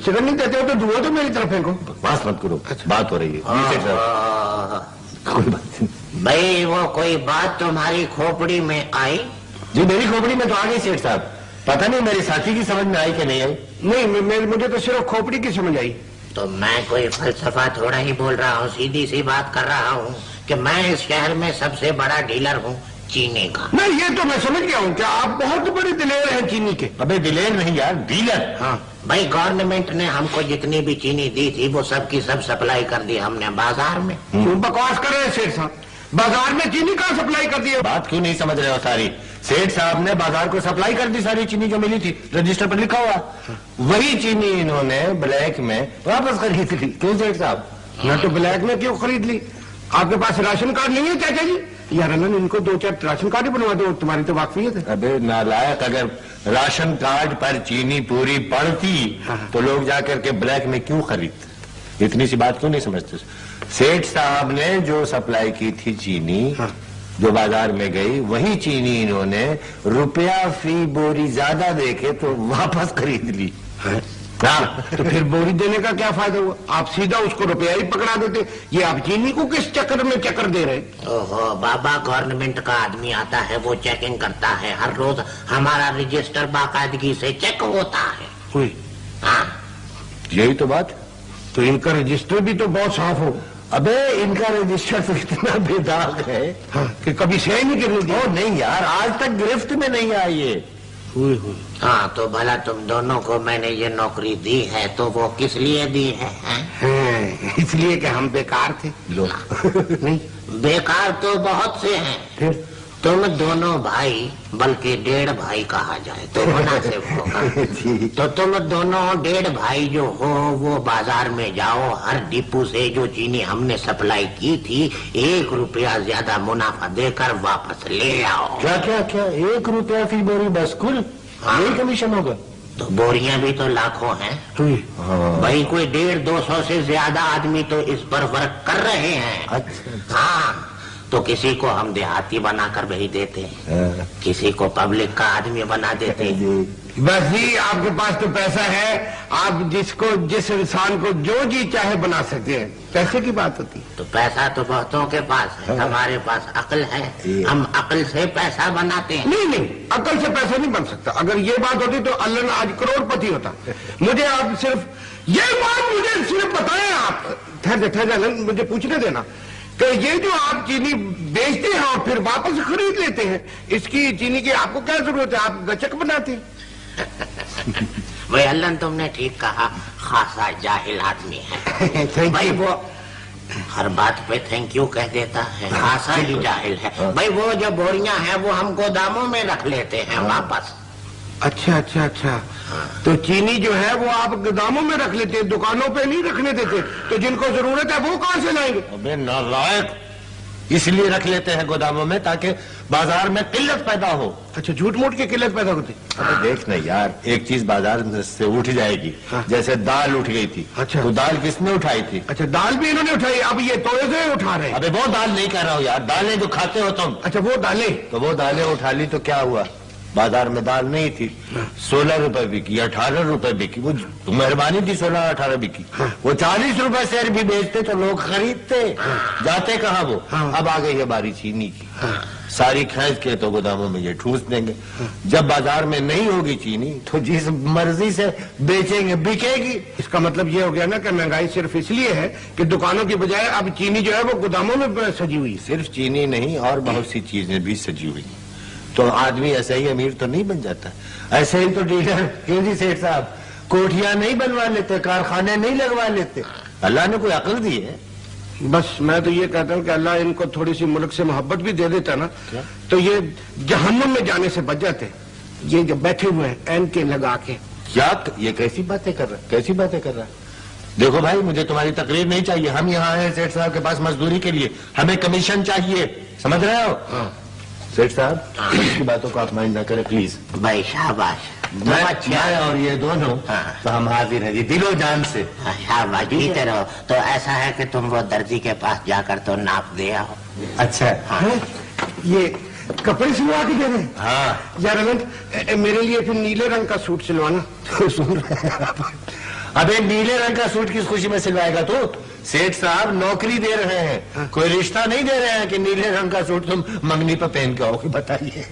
Cigarette नहीं देते हो तो धुआं तो मेरी तरफ फेंको। बकवास मत करो, बात हो रही है। कोई बात नहीं भाई, वो कोई बात तुम्हारी खोपड़ी में आई? जी मेरी खोपड़ी में तो आ गई सेठ साहब, पता नहीं मेरे साथी की समझ में आई कि नहीं आई। नहीं, मुझे तो सिर्फ खोपड़ी की समझ आई। तो मैं कोई फलसफा थोड़ा ही बोल रहा हूँ, सीधी सी बात कर रहा हूँ कि मैं इस शहर में सबसे बड़ा डीलर हूँ चीनी का। नहीं, ये तो मैं समझ गया हूँ कि आप बहुत बड़े दिलेर हैं चीनी के। अबे दिलेर नहीं यार, डीलर। हाँ भाई, गवर्नमेंट ने हमको जितनी भी चीनी दी थी वो सब की सब सप्लाई कर दी हमने बाजार में। क्यों बकवास कर रहे हैं सेठ साहब? बाजार में चीनी कहाँ सप्लाई कर दी है? बात क्यों नहीं समझ रहे हो सारी? सेठ साहब ने बाजार को सप्लाई कर दी सारी चीनी जो मिली थी, रजिस्टर पर लिखा हुआ। वही चीनी इन्होंने ब्लैक में वापस खरीद ली। क्यों सेठ साहब? मैं तो ब्लैक में क्यों खरीद ली? आपके पास राशन कार्ड नहीं है चाचा जी? यार अल्लाह, इनको 2-4 राशन कार्ड ही बनवा दो, तुम्हारी तो वाकफियत है। अबे नालायक, अगर राशन कार्ड पर चीनी पूरी पड़ती तो लोग जाकर के ब्लैक में क्यों खरीदते? इतनी सी बात क्यों नहीं समझते? सेठ साहब ने जो सप्लाई की थी चीनी, जो बाजार में गई, वही चीनी इन्होंने रुपया फी बोरी ज्यादा देके तो वापस खरीद ली। तो फिर बोरी देने का क्या फायदा हुआ? आप सीधा उसको रुपया ही पकड़ा देते। ये आप चीनी को किस चक्कर में चक्कर दे रहे? ओहो बाबा, गवर्नमेंट का आदमी आता है, वो चेकिंग करता है हर रोज। हमारा रजिस्टर बाकायदगी से चेक होता है। हाँ, यही तो बात। तो इनका रजिस्टर भी तो बहुत साफ हो। अबे इनका रजिस्टर तो इतना बेदाग है कि कभी सही नहीं करने दी। नहीं यार, आज तक गिरफ्त में नहीं आई है। हाँ, तो भला तुम दोनों को मैंने ये नौकरी दी है तो वो किस लिए दी है? इसलिए कि हम बेकार थे। लो नहीं, बेकार तो बहुत से हैं। फिर तुम दोनों भाई, बल्कि 1.5 भाई कहा जाए तो मुनासिब होगा। तो तुम दोनों 1.5 भाई जो हो, वो बाजार में जाओ, हर डिपो से जो चीनी हमने सप्लाई की थी 1 रुपया ज्यादा मुनाफा देकर वापस ले आओ। क्या क्या क्या? 1 रुपया फी बोरी बस? कुल यही कमीशन होगा? तो बोरियां भी तो लाखों हैं। भाई, कोई 150-200 से ज्यादा आदमी तो इस पर वर्क कर रहे हैं। अच्छा। हाँ, तो किसी को हम देहाती बनाकर भेज देते हैं, किसी को पब्लिक का आदमी बना देते हैं। बस जी, आपके पास तो पैसा है, आप जिस इंसान को जो जी चाहे बना सकते हैं। पैसे की बात होती है तो पैसा तो बहुतों के पास है, हमारे पास अक्ल है, हम अक्ल से पैसा बनाते हैं। नहीं, अक्ल से पैसा नहीं बन सकता। अगर ये बात होती तो अल्लाह ने आज करोड़पति होता। मुझे आप सिर्फ ये बात मुझे सिर्फ बताएं। आप ठहर मुझे पूछने देना कि ये जो आप चीनी बेचते हैं और फिर वापस खरीद लेते हैं, इसकी चीनी की आपको क्या जरूरत है? आप गचक बनाते हैं। भाई अल्लाह, तुमने ठीक कहा, खासा जाहिल आदमी है। भाई वो हर बात पे थैंक यू कह देता है, खासा ही जाहिल है। भाई वो जो बोरियां हैं वो हम गोदामों में रख लेते हैं वापस। अच्छा। तो चीनी जो है वो आप गोदामों में रख लेते हैं, दुकानों पे नहीं रखने देते। तो जिनको जरूरत है वो कहाँ से लाएंगे? अबे नालायक, इसलिए रख लेते हैं गोदामों में ताकि बाजार में किल्लत पैदा हो। अच्छा, झूठ मूठ की किल्लत पैदा होती? अबे देख ना यार, एक चीज बाजार से उठ जाएगी। जैसे दाल उठ गई थी। अच्छा। तो दाल किसने उठाई थी? अच्छा, दाल भी इन्होंने उठाई, अब ये तोड़े से उठा रहे हैं। अबे वो दाल नहीं कह रहा हूँ यार, दालें जो खाते हो तुम। अच्छा, वो दालें। तो वो दालें उठा ली तो क्या हुआ? बाजार में दाल नहीं थी, 16 रुपए बिकी, 18 रुपए बिकी। वो मेहरबानी थी 16-18 बिकी। वो 40 रुपए शेर भी बेचते तो लोग खरीदते। जाते कहाँ वो? अब आ गई है बारी चीनी की, सारी खरीद के तो गोदामों में ये ठूस देंगे। जब बाजार में नहीं होगी चीनी तो जिस मर्जी से बेचेंगे, बिकेगी। इसका मतलब ये हो गया ना कि महंगाई सिर्फ इसलिए है कि दुकानों की बजाय अब चीनी जो है वो गोदामों में सजी हुई है। सिर्फ चीनी नहीं, और बहुत सी चीजें भी सजी हुई। तो आदमी ऐसे ही अमीर तो नहीं बन जाता। ऐसे ही तो डीलर क्यों जी सेठ साहब कोठियां नहीं बनवा लेते, कारखाने नहीं लगवा लेते। अल्लाह ने कोई अकल दी है। बस मैं तो ये कहता हूँ कि अल्लाह इनको थोड़ी सी मुल्क से मोहब्बत भी दे देता ना, तो ये जहन्नुम में जाने से बच जाते। ये जो बैठे हुए हैं एनके लगा के। क्या ये कैसी बातें कर रहा है? कैसी बातें कर रहा है? देखो भाई, मुझे तुम्हारी तकरीर नहीं चाहिए। हम यहाँ आए सेठ साहब के पास मजदूरी के लिए, हमें कमीशन चाहिए, समझ रहे हो? सेठ साहब इसकी बातों को आप माइंड ना करें प्लीज। भाई शाबाश, मैं और ये दोनों तो हम हाजिर हैं जी, दिलो जान से। शाबाश, जीते रहो। तो ऐसा है कि तुम वो दर्जी के पास जाकर तो नाप दे आओ। अच्छा। ये कपड़े सिलवा के दे रहे हैं? हाँ यार अनंत, मेरे लिए फिर नीले रंग का सूट सिलवाना। तो सुन रहे हैं आप? अबे नीले रंग का सूट किस खुशी में सिलवाएगा तू? सेठ साहब नौकरी दे रहे हैं, कोई रिश्ता नहीं दे रहे हैं कि नीले रंग का सूट तुम मंगनी पर पहन के आओगे, बताइए।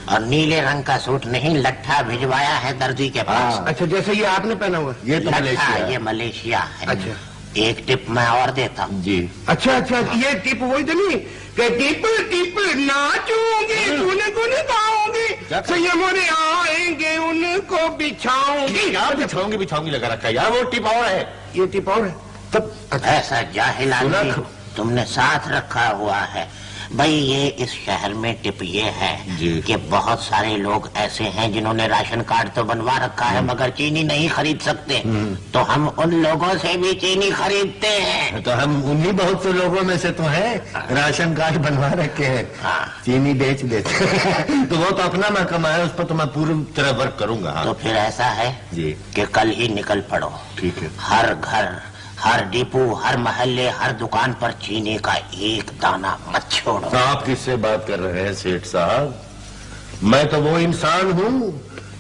और नीले रंग का सूट नहीं, लट्ठा भिजवाया है दर्जी के पास। अच्छा, जैसे ये आपने पहना हुआ? ये तो लट्ठा, मलेशिया। ये मलेशिया है। अच्छा, एक टिप मैं और देता हूँ जी। अच्छा अच्छा, ये टिप वही तो नहीं कि टिप टिप नाचूंगी, तूने को गाऊंगी, संयमों आएंगे उनको बिछाऊंगी। यार बिछाऊंगी लगा रखा है यार, वो टिप और है। ये टिप और है तब? ऐसा जाहिल आदमी तुमने साथ रखा हुआ है। भाई ये इस शहर में टिप ये है कि बहुत सारे लोग ऐसे हैं जिन्होंने राशन कार्ड तो बनवा रखा है मगर चीनी नहीं खरीद सकते, तो हम उन लोगों से भी चीनी खरीदते हैं। तो हम उन्हीं बहुत से लोगों में से तो हैं, राशन कार्ड बनवा रखे हैं, चीनी बेच देते हैं। तो वो तो अपना महकमा है, उस पर तो मैं पूरी तरह वर्क करूंगा। हाँ। तो फिर ऐसा है जी कि कल ही निकल पड़ो। ठीक है। हर घर, हर डिपो, हर मोहल्ले, हर दुकान पर चीनी का एक दाना मत छोड़ो। आप किससे बात कर रहे हैं सेठ साहब? मैं तो वो इंसान हूँ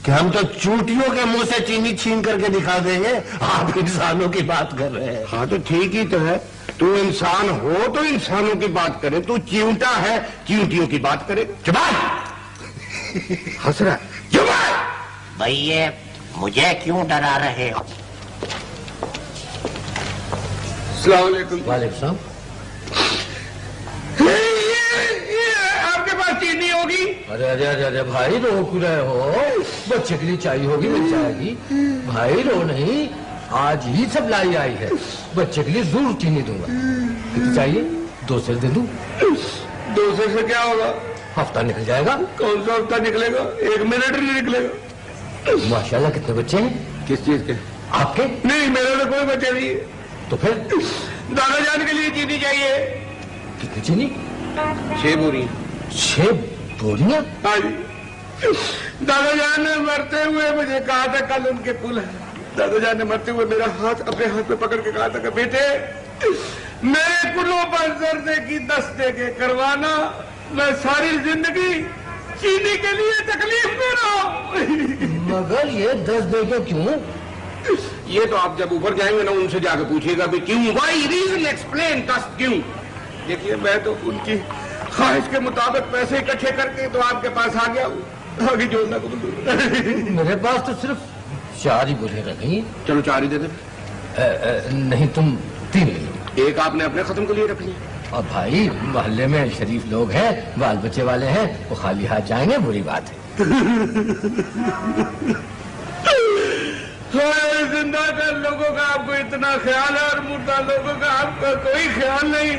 कि हम तो चूटियों के मुंह से चीनी छीन करके दिखा देंगे, आप इंसानों की बात कर रहे हैं। हाँ तो ठीक ही तो है, तू इंसान हो तो इंसानों की बात करे, तू चिंटा है चिंटियों की बात करे। हंस रहा है। भाई ये मुझे क्यों डरा रहे हो? वालेकुम। ये आपके पास चीनी होगी? अरे अरे अरे अरे भाई रो क्यों रहे हो? बच्चे के लिए चाहिए होगी, मिल जाएगी। भाई रो नहीं, आज ही सब लाई आई है, बच्चे के लिए जरूर चीनी दूंगा। कितनी चाहिए? 2 सेर दे दूं? 2 से क्या होगा? हफ्ता निकल जाएगा। कौन सा हफ्ता निकलेगा? 1 मिनट नहीं निकलेगा। माशाल्लाह कितने बच्चे हैं? किस चीज के? आपके? नहीं, मेरे तो कोई बच्चे नहीं है। तो फिर दादा जान के लिए चीनी चाहिए। कितनी चीनी? 6 बोरी। 6 बोरियां? हाँ जी। दादा जान ने मरते हुए मुझे कहा था, कल उनके पुल है, दादा जान ने मरते हुए मेरा हाथ अपने हाथ में पकड़ के कहा था कि बेटे मेरे कुलों पर जर्दे की 10 के करवाना, मैं सारी जिंदगी चीनी के लिए तकलीफ में रहा हूं। मगर ये 10 देके क्यों? ये तो आप जब ऊपर जाएंगे ना, उनसे जाकर पूछिएगा भी क्यों, वाई रीजन एक्सप्लेन, दस क्यों। देखिए मैं तो उनकी ख्वाहिश के मुताबिक पैसे इकट्ठे करके तो आपके पास आ गया हूँ, आगे जोड़ना को मेरे पास तो सिर्फ 4 ही बोले रही। चलो 4 ही दे दे। नहीं तुम 3 ले लो। एक आपने अपने खत्म के लिए रख लिया। और भाई मोहल्ले में शरीफ लोग हैं, बाल बच्चे वाले हैं, वो खाली हाथ जाएंगे, बुरी बात है। जिंदा कर लोगों का आपको इतना ख्याल है और मुर्दा लोगों का आपका कोई ख्याल नहीं।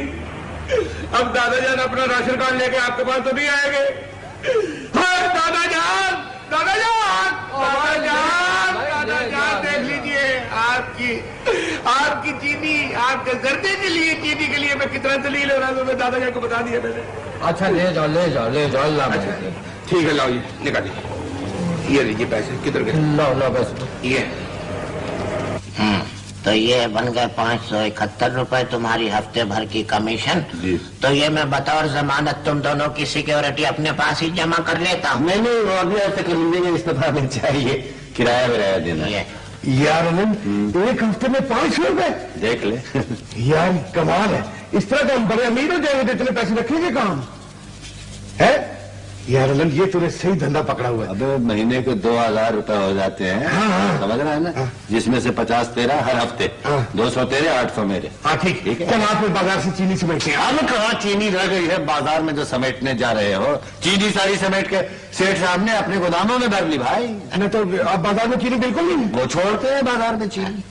अब दादा जान अपना राशन कार्ड लेके आपके पास तो नहीं आएंगे। हाँ, दादा जान, दादा जान, दादा जान, दादा जान, देख लीजिए आपकी चीनी, आपके जर्दे के लिए, चीनी के लिए मैं कितना दलील हो रहा हूँ, मैं दादा जान को बता दिया मैंने। अच्छा ले जाओ ले जाओ ले जाओ। अच्छा, ठीक है, लाओ ये निकालिए, ये लीजिए पैसे। किधर गए? लो बस ये। तो ये बन गए 571 रुपए तुम्हारी हफ्ते भर की कमीशन। तो ये मैं बतौर जमानत तुम दोनों की सिक्योरिटी अपने पास ही जमा कर लेता हूँ। नहीं वो अगले हफ्ते कर लीजिएगा, इस दफा हमें चाहिए किराया देना। यार एक हफ्ते में 500 रुपए? देख ले। यार कमाल है, इस तरह तो हम बड़े अमीर हो जाएंगे, इतने पैसे रखेंगे कहाँ है? यार अनंत, ये तूने सही धंधा पकड़ा हुआ है। अब महीने के 2000 रुपए हो जाते हैं। हाँ। समझ रहा है ना? जिसमें से 50 तेरा हर हफ्ते, 200 तेरे, 800 मेरे। हाँ ठीक है। कल आप बाजार से चीनी समेटते हैं। अब कहाँ चीनी रह गई है बाजार में जो समेटने जा रहे हो? चीनी सारी समेट के सेठ साहब ने अपने गोदामों में भर ली भाई। नहीं तो अब बाजार में चीनी बिल्कुल नहीं? वो छोड़ते हैं बाजार में चीनी।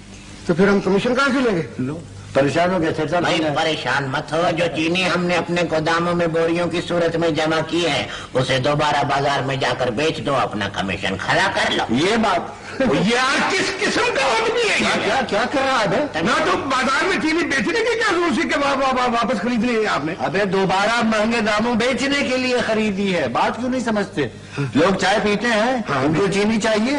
तो फिर हम कमीशन कहाँ से लेंगे? लो परेशान हो गए सेठ साहब। भाई परेशान मत हो, जो चीनी हमने अपने गोदामों में बोरियों की सूरत में जमा की है उसे दोबारा बाजार में जाकर बेच दो, अपना कमीशन खड़ा कर लो। ये बात यार किस किस्म का आदमी है ये? क्या क्या कर रहा है? ना तो बाजार में चीनी बेचने की क्या उसी के वापस खरीद ली है आपने? अबे दोबारा महंगे दामों बेचने के लिए खरीदी है। बात क्यों नहीं समझते? लोग चाय पीते हैं, उनको चीनी चाहिए।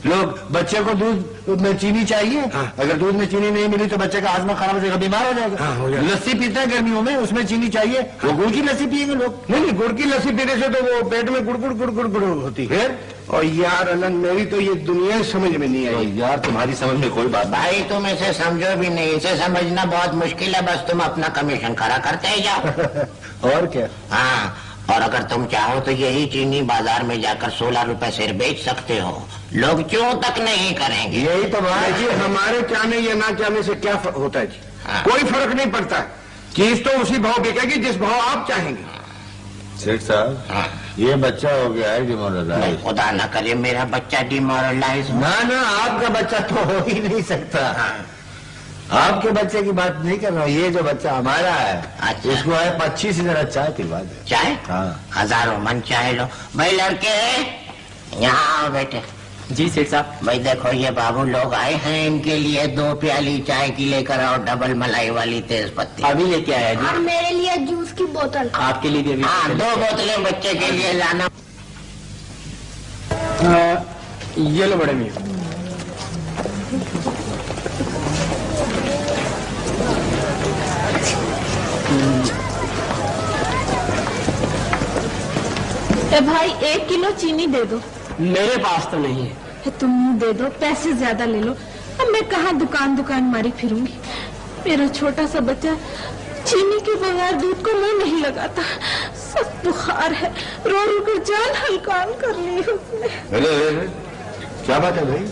लोग बच्चे को दूध में चीनी चाहिए। अगर दूध में चीनी नहीं मिली तो बच्चे का हाजमा खराब हो जाएगा, बीमार हो जाएगा। लस्सी पीते हैं गर्मियों में, उसमें चीनी चाहिए। वो गुड़ की लस्सी पिएंगे लोग। नहीं, गुड़ की लस्सी पीने से तो वो पेट में गुड़ गुड़ गुड़ गुड़ गुड़ होती है। और यार अनंत, मेरी तो ये दुनिया समझ में नहीं आई। यार तुम्हारी समझ में कोई बात भाई तुम इसे समझो भी नहीं, इसे समझना बहुत मुश्किल है। बस तुम अपना कमीशन खड़ा करते ही जाओ। और क्या? हाँ, और अगर तुम चाहो तो यही चीनी बाजार में जाकर 16 रुपए से बेच सकते हो। लोग क्यों तक नहीं करेंगे? यही तो बात जी, हमारे चाहने या ना चाहने से क्या होता है जी? हाँ। कोई फर्क नहीं पड़ता। चीज तो उसी भाव बिकेगी जिस भाव आप चाहेंगे। सेठ साहब, हाँ। ये बच्चा हो गया है डिमोरलाइज। खुदा न करे मेरा बच्चा डिमोरलाइज हो। ना आपका बच्चा तो हो ही नहीं सकता। आपके बच्चे की बात नहीं कर रहा हूँ, ये जो बच्चा हमारा है, अच्छा। इसको है 25 से जरा चाय पिलवा दे। चाय? हाँ। हजारों मन चाय लो। भाई लड़के यहाँ आओ बेटे। जी सेठ साहब। भाई देखो ये बाबू लोग आए हैं, इनके लिए 2 प्याली चाय की लेकर आओ, डबल मलाई वाली तेज पत्ती। अभी लेके आया जी। और मेरे लिए जूस की बोतल। आपके लिए भी अभी हाँ, 2 बोतलें बच्चे के लिए लाना। ये लो बड़े मियां। ए भाई 1 किलो चीनी दे दो। मेरे पास तो नहीं है। तुम दे दो, पैसे ज्यादा ले लो। अब मैं कहाँ दुकान दुकान मारी फिरूंगी। मेरा छोटा सा बच्चा चीनी के बगैर दूध को मुंह नहीं लगाता। सब बुखार है, रो रो कर जान हल्कान कर ली उसने। अरे क्या बात है भाई?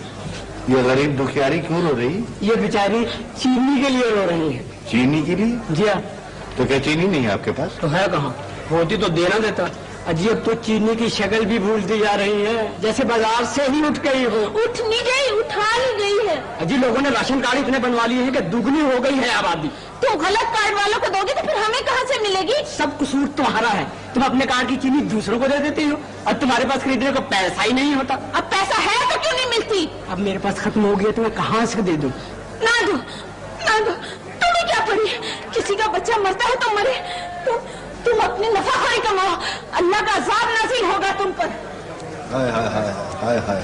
ये गरीब दुखियारी क्यों रो रही? ये बेचारी चीनी के लिए रो रही है। चीनी के लिए? जी हाँ। तो क्या चीनी नहीं है आपके पास? तो है कहाँ? होती तो देना देता। अजी अब तो चीनी की शक्ल भी भूलती जा रही है, जैसे बाजार से ही उठ गई हो। उठ नहीं गई, उठा ली गई है। अजी लोगों ने राशन कार्ड इतने बनवा लिए हैं कि दुगनी हो गई है आबादी। तो गलत कार्ड वालों को दोगे तो फिर हमें कहाँ से मिलेगी? सब कसूर तुम्हारा है। तुम अपने कार्ड की चीनी दूसरों को दे देती हो और तुम्हारे पास खरीदने को पैसा ही नहीं होता। अब पैसा है तो क्यों नहीं मिलती? अब मेरे पास खत्म हो गया तो मैं कहाँ से दे दूं? ना दो, ना दो। तुम्हें क्या पड़ी? किसी का बच्चा मरता है तो मरे। तुम अपनी नफाखोरी कमाओ, अल्लाह का अज़ाब नाज़िल होगा तुम पर। हाय हाय हाय हाय हाय।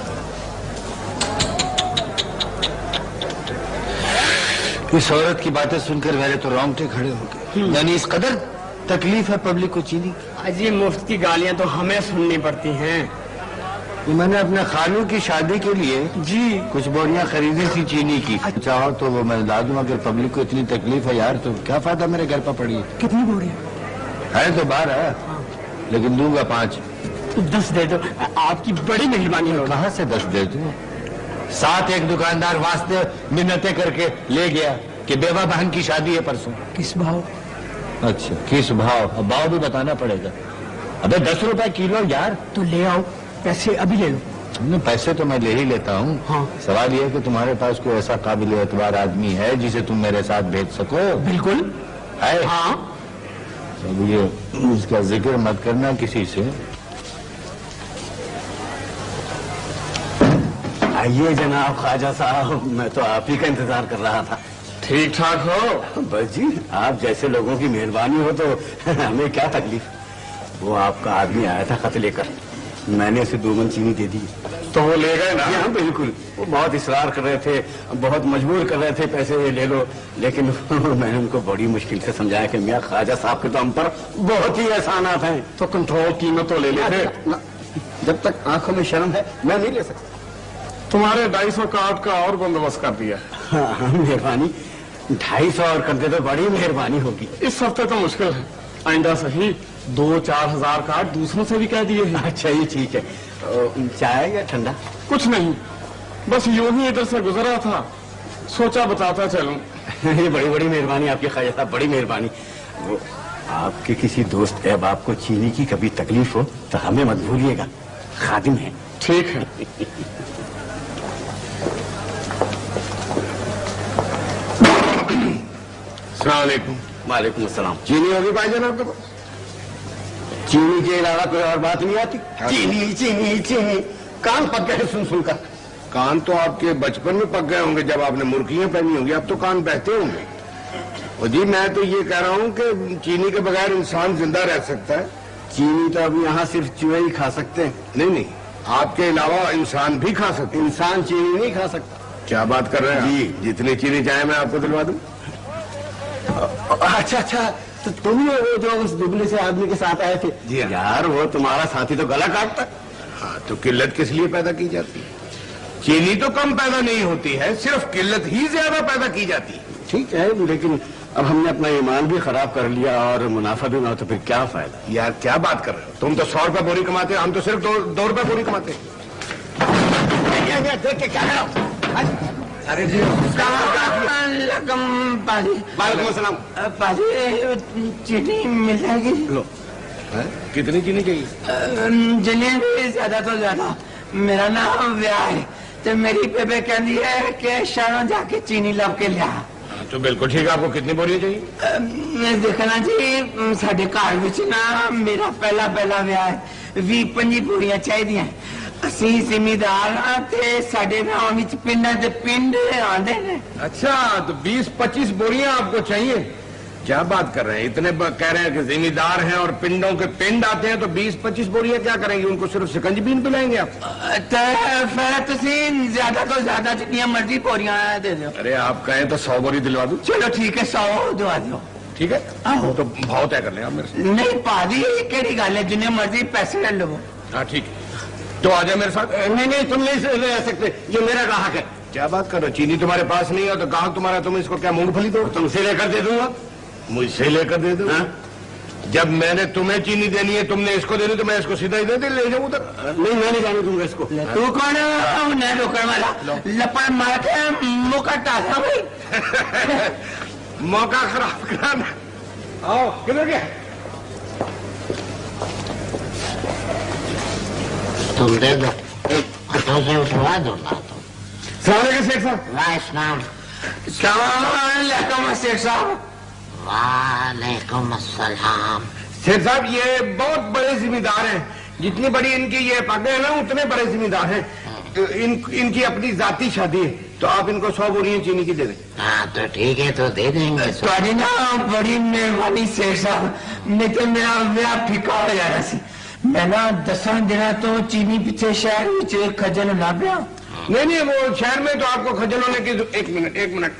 इस औरत की बातें सुनकर मेरे तो रोंगटे खड़े हो गए। यानी इस कदर तकलीफ है पब्लिक को चीनी की। अजी मुफ्त की गालियां तो हमें सुननी पड़ती हैं। मैंने अपने खानू की शादी के लिए जी कुछ बोरियां खरीदी थी चीनी की। चाहो तो वो मैं ला दूं। अगर पब्लिक को इतनी तकलीफ है यार तो क्या फायदा मेरे घर पर पड़ी है। कितनी बोरियां? है तो 12, लेकिन दूंगा 5। 10 दे दो, आपकी बड़ी मेहरबानी होगी। कहाँ से 10 दे दूं? 7 एक दुकानदार वास्ते मिन्नतें करके ले गया कि बेवा बहन की शादी है परसों। किस भाव? अच्छा किस भाव? अब भाव भी बताना पड़ेगा। अबे 10 रुपए किलो यार। तो ले आओ, पैसे अभी ले लो। नहीं, पैसे तो मैं ले ही लेता हूँ। हाँ। सवाल यह है कि तुम्हारे पास कोई ऐसा काबिल एतबार आदमी है जिसे तुम मेरे साथ भेज सको? बिल्कुल है? हाँ। अब ये उसका जिक्र मत करना किसी से। आइए जनाब ख्वाजा साहब, मैं तो आप ही का इंतजार कर रहा था। ठीक ठाक हो? बस जी, आप जैसे लोगों की मेहरबानी हो तो हमें क्या तकलीफ। वो आपका आदमी आया था खत लेकर, मैंने उसे 2 मन चीनी दे दी। तो वो ले गए ना? हाँ बिल्कुल। वो बहुत इसरार कर रहे थे, बहुत मजबूर कर रहे थे पैसे ले लो, लेकिन मैंने उनको बड़ी मुश्किल से समझाया कि मियाँ ख्वाजा साहब के तो हम पर बहुत ही एहसानात हैं। तो कंट्रोल कीमत तो ले लेते। जब तक आंखों में शर्म है मैं नहीं ले सकता। तुम्हारे 250 कार्ड का और बंदोबस्त कर दिया। हाँ मेहरबानी। 250 और कर दे तो बड़ी मेहरबानी होगी। इस हफ्ते तो मुश्किल है, आइंदा सही 2-4 हजार कार्ड दूसरों से भी कह दिए हैं। अच्छा ये ठीक है। चाय या ठंडा? कुछ नहीं, बस यूं ही इधर से गुजरा था, सोचा बताता चलूं। ये बड़ी बड़ी मेहरबानी आपकी ख्वाजा साहब, बड़ी मेहरबानी। वो आपके किसी दोस्त अहबाब को चीनी की कभी तकलीफ हो तो हमें मत भूलिएगा, खादिम है। ठीक है। अस्सलाम वालेकुम। वालेकुम अस्सलाम। चीनी होगी भाईजान आपके पास? चीनी के अलावा कोई और बात नहीं आती? चीनी चीनी चीनी, कान पक गए सुन सुनकर। कान तो आपके बचपन में पक गए होंगे जब आपने मुर्गियां पहनी होंगी, अब तो कान बहते होंगे। और जी मैं तो ये कह रहा हूँ कि चीनी के बगैर इंसान जिंदा रह सकता है। चीनी तो अब यहाँ सिर्फ चूहे ही खा सकते हैं। नहीं नहीं, आपके अलावा इंसान भी खा सकते। इंसान चीनी नहीं खा सकता। क्या बात कर रहे हैं जी? जितनी चीनी चाहे मैं आपको दिलवा दूं। अच्छा अच्छा, तो तुम ही वो जो उस दुबले से आदमी के साथ आए थे? जी हाँ। यार वो तुम्हारा साथी तो गला काटता। हाँ, तो किल्लत किस लिए पैदा की जाती है? चीनी तो कम पैदा नहीं होती है, सिर्फ किल्लत ही ज्यादा पैदा की जाती है। ठीक है, लेकिन अब हमने अपना ईमान भी खराब कर लिया और मुनाफा भी ना हो तो फिर क्या फायदा? यार क्या बात कर रहे हो? तुम तो 100 रुपए बोरी कमाते हो, हम तो सिर्फ 2 रुपए बोरी कमाते हैं। देख के क्या है? अरे जी वालेकुम अस्सलाम। पाजी चीनी मिल जाएगी? लो, कितनी चीनी चाहिए? जिन्हें ज्यादा तो ज्यादा। मेरा नाम ब्याह है तो मेरी बेबे कहती है कि शहरों जाके चीनी लब के लिया। तो बिल्कुल ठीक है। आपको कितनी बोरियां चाहिए? देखना जी साढ़े घर विच ना मेरा पहला ब्याह है। 20-25 बोरियां चाहिए। असी जिमीदार हाँ ते साढ़े गांव विच पिंडां ते पिंड आंदे ने। अच्छा, तो 20-25 बोरियां आपको चाहिए? क्या बात कर रहे हैं? इतने कह रहे हैं कि जिम्मेदार हैं और पिंडों के पिंड आते हैं, तो 20-25 बोरियां क्या करेंगे? उनको सिर्फ शिकंजी बीन पिलाएंगे आप? तो फिर तुसी ज्यादा तो ज्यादा जितनी मर्जी बोरियां दे दो। अरे आप कहें तो 100 बोरी दिलवा दूं? चलो ठीक है 100 दिलवा दो। ठीक है, तो भाव तय कर लें आप मेरे से। नहीं पाजी केड़ी गल है, जिन्हें मर्जी पैसे ले लो। हाँ ठीक है, तो आ जाए मेरे साथ। नहीं नहीं, तुम नहीं ले सकते, ये मेरा ग्राहक है। क्या बात कर रहे हो? चीनी तुम्हारे पास नहीं है तो ग्राहक तुम्हारा, तुम इसको क्या मूंगफली दो? तुमसे लेकर दे दूंगा। मुझसे लेकर दे दो? जब मैंने तुम्हें चीनी देनी है, तुमने इसको देनी, तो मैं इसको सीधा ही दे ले जाऊं उधर? नहीं, मैं नहीं जाने दूंगा इसको। तू कौन है रोकने वाला? लपड़ मार के मुका टाला भाई। मौका खराब कराना। आओ, किधर गया? तुम दे दो, हाथों से उठवा दो ना तुम। सलाम अलैकुम शेख साहब। वालेकुम शेख साहब। वालेकुम अस्सलाम। शेख साहब ये बहुत बड़े जिम्मेदार हैं। जितनी बड़ी इनकी ये पगड़े है ना, उतने बड़े जिम्मेदार हैं। इनकी अपनी जाती शादी है, तो आप इनको 100 बोरियां चीनी की दे दें। हाँ तो ठीक है, तो दे देंगे। तुम्हारी ना बड़ी मेहरबानी शेख साहब, नहीं तो मेरा ब्याह फीका हो जाना सी। मैं ना 10 दिन तो चीनी पीछे शहर में खजल ना पिया। नहीं नहीं, वो शहर में तो आपको खजल होने की। एक मिनट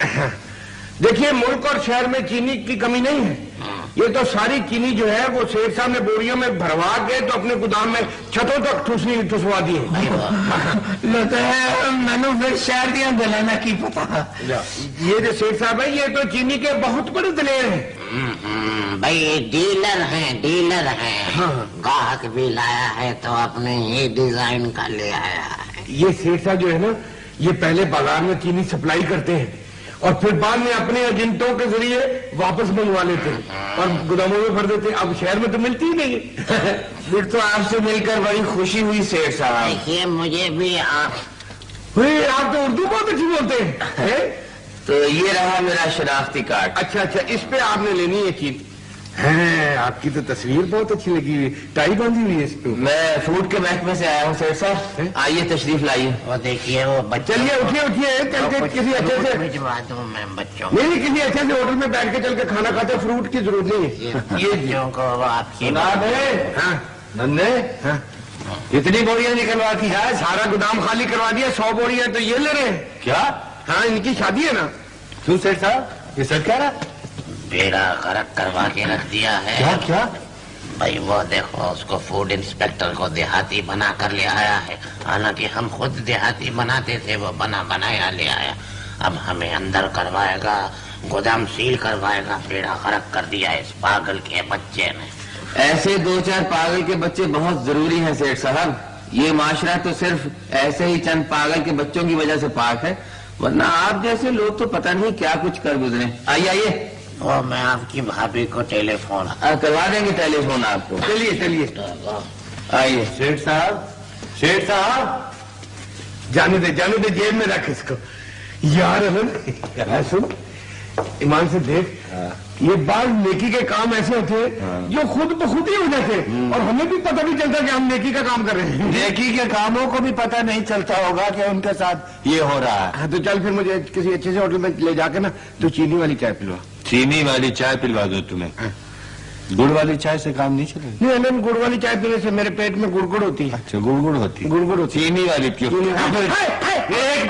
देखिए, मुल्क और शहर में चीनी की कमी नहीं है। ये तो सारी चीनी जो है वो शेख साहब ने बोरियों में भरवा के तो अपने गोदाम में छतों तक ठुसवा दी है। मैंने फिर शहर दिया गलाना की पता। ये जो शेख साहब है, ये तो चीनी के बहुत बड़े दलेर हैं। भाई डीलर हैं। गाहक भी लाया है तो अपने ही डिजाइन का ले आया है। ये शेख साहब जो है ना, ये पहले बाजार में चीनी सप्लाई करते हैं और फिर बाद में अपने एजेंटों के जरिए वापस मंगवा लेते हैं और गोदामों में भर देते हैं। अब शहर में तो मिलती ही नहीं है। फिर तो आपसे मिलकर बड़ी खुशी हुई शेख साहब। देखिए मुझे भी आप तो उर्दू बहुत अच्छी बोलते हैं। तो ये रहा मेरा शनाख्ती कार्ड। अच्छा, इस पे आपने लेनी है चीनी? है, आपकी तो तस्वीर बहुत अच्छी लगी हुई, टाई बांधी हुई है इस पे। मैं फूड के महकमे से आया हूँ सेठ साहब, आइए तशरीफ लाइए। वो देखिए वो बच्चे। चलिए उठिए चल के किसी अच्छे से भिजवा दूं मैं बच्चों। नहीं, किसी अच्छे से होटल में बैठ के चल के खाना खाते, फ्रूट की जरूरत नहीं है। ये बच्चों को आपकी नन्हे इतनी बोरियां निकलवा दी है, सारा गोदाम खाली करवा दिया। 100 बोरियां तो ये ले रहे हैं क्या? हाँ, इनकी शादी है ना। क्यों सेठ साहब, ये सच कह रहा? बेड़ा गर्क करवा के रख दिया है। क्या? भाई वो देखो, उसको फूड इंस्पेक्टर को देहाती बना कर ले आया है। हालांकि हम खुद देहाती बनाते थे, वो बना बनाया ले आया। अब हमें अंदर करवाएगा, गोदाम सील करवाएगा। बेड़ा गर्क कर दिया इस पागल के बच्चे ने। ऐसे 2-4 पागल के बच्चे बहुत जरूरी हैं सेठ साहब। ये माशरा तो सिर्फ ऐसे ही चंद पागल के बच्चों की वजह से पाक है, वरना आप जैसे लोग तो पता नहीं क्या कुछ कर गुजरे। आइए वो मैं आपकी भाभी को टेलीफोन करवा देंगे, टेलीफोन आपको। चलिए आइए। सेठ साहब जाने दे, जेब में रख इसको। यार अमन, सुन ईमान से देख, ये बाल नेकी के काम ऐसे होते जो खुद ब खुद ही हो जाते और हमें भी पता नहीं चलता कि हम नेकी का काम कर रहे हैं। नेकी के कामों को भी पता नहीं चलता होगा कि उनके साथ ये हो रहा है। हाँ तो चल फिर मुझे किसी अच्छे से होटल में ले जाके ना तो चीनी वाली चाय पिलवा। चीनी वाली चाय पिलवा दो तुम्हें। गुड़ वाली चाय से काम नहीं चलेगा। नहीं अनंत, गुड़ वाली चाय पीने से मेरे पेट में गुड़गुड़ होती है। अच्छा गुड़गुड़ होती है। गुड़गुड़ होती है। चीनी वाली पियो। एक